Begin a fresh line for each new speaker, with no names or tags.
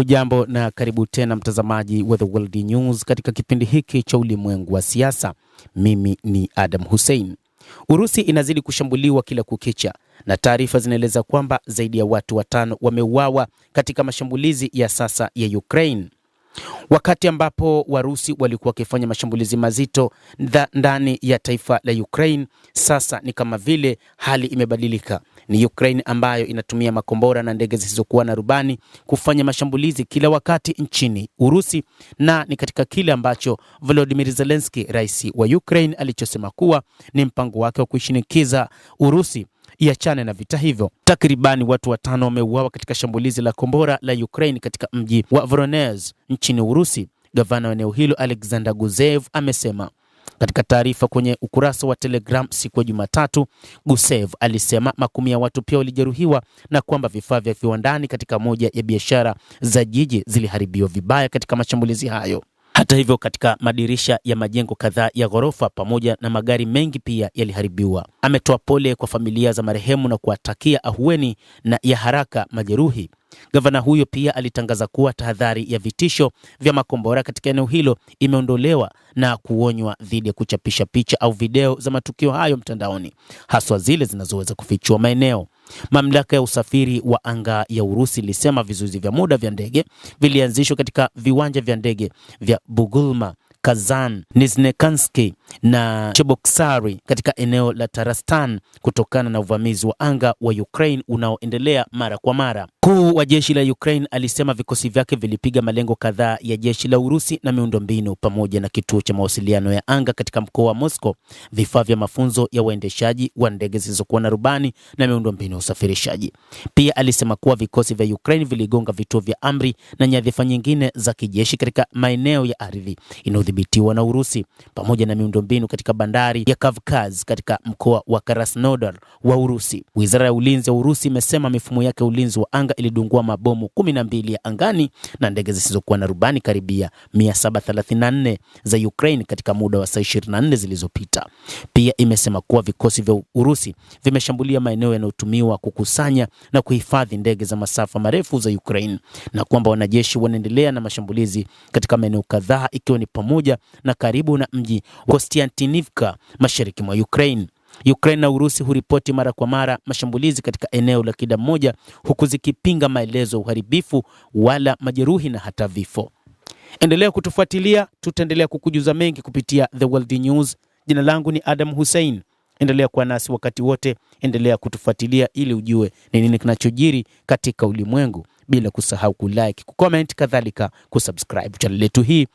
Hujambo na karibu tena mtazamaji wa The World News katika kipindi hiki cha ulimwengu wa siasa. Mimi ni Adam Hussein. Urusi inazidi kushambuliwa kila kukicha na taarifa zinaeleza kwamba zaidi ya watu 5 wameuawa katika mashambulizi ya sasa ya Ukraine. Wakati ambapo Warusi walikuwa wakifanya mashambulizi mazito ndani ya taifa la Ukraine, sasa ni kama vile hali imebadilika. Ni Ukraine ambayo inatumia makombora na ndege zisizokuwa na rubani kufanya mashambulizi kila wakati nchini Urusi, na ni katika kile ambacho Volodymyr Zelensky, rais wa Ukraine, alichosema kuwa ni mpango wake wa kuishinikiza Urusi iachane na vita hivyo. Takribani watu 5 wameuawa katika shambulizi la kombora la Ukraine katika mji wa Voronezh nchini Urusi. Gavana wa eneo hilo Alexander Gusev amesema katika taarifa kwenye ukurasa wa Telegram siku ya Jumatatu. Gusev alisema makumi ya watu pia walijeruhiwa na kwamba vifaa vya viwandani katika moja ya biashara za jiji ziliharibiwa vibaya katika mashambulizi hayo. Hata hivyo, katika madirisha ya majengo kadhaa ya ghorofa pamoja na magari mengi pia yaliharibiwa. Ametoa pole kwa familia za marehemu na kuwatakia ahueni na ya haraka majeruhi. Gavana huyo pia alitangaza kuwa tahadhari ya vitisho vya makombora katika eneo hilo imeondolewa na kuonywa dhidi ya kuchapisha picha au video za matukio hayo mtandaoni, haswa zile zinazoweza kufichua maeneo. Mamlaka ya usafiri wa anga ya Urusi ilisema vizuizi vya muda vya ndege vilianzishwa katika viwanja vya ndege vya Bugulma, Kazan, Nizhnekanski na Cheboksary katika eneo la Tarastan kutokana na uvamizi wa anga wa Ukraine unaoendelea mara kwa mara. Mkuu wa jeshi la Ukraine alisema vikosi vyake vilipiga malengo kadhaa ya jeshi la Urusi na miundombinu pamoja na kituo cha mawasiliano ya anga katika mkoa wa Moscow, vifaa vya mafunzo ya waendeshaji wa ndege zisizokuwa na rubani na miundombinu ya usafirishaji. Pia alisema kuwa vikosi vya Ukraine viligonga vituo vya amri na nyadhifa nyingine za kijeshi katika maeneo ya ardhi inayodhibitiwa na Urusi pamoja na miundombinu katika bandari ya Kavkaz katika mkoa wa Krasnodar wa Urusi. Wizara ya ulinzi ya Urusi imesema mifumo yake ya ulinzi wa anga ilidungua mabomu 12 ya angani na ndege zisizokuwa na rubani karibia 734 za Ukraine katika muda wa saa 24 zilizopita. Pia imesema kuwa vikosi vya Urusi vimeshambulia maeneo yanayotumiwa kukusanya na kuhifadhi ndege za masafa marefu za Ukraine na kwamba wanajeshi wanaendelea na mashambulizi katika maeneo kadhaa ikiwa ni pamoja na karibu na mji wa Kostiantynivka mashariki mwa Ukraine. Ukraine na Urusi huripoti mara kwa mara mashambulizi katika eneo la kila mmoja, huku zikipinga maelezo ya uharibifu wala majeruhi na hata vifo. Endelea kutufuatilia, tutaendelea kukujuza mengi kupitia The World News. Jina langu ni Adam Hussein. Endelea kuwa nasi wakati wote, endelea kutufuatilia ili ujue ni nini kinachojiri katika ulimwengu, bila kusahau kulike, kucomment, kadhalika kusubscribe channel yetu hii.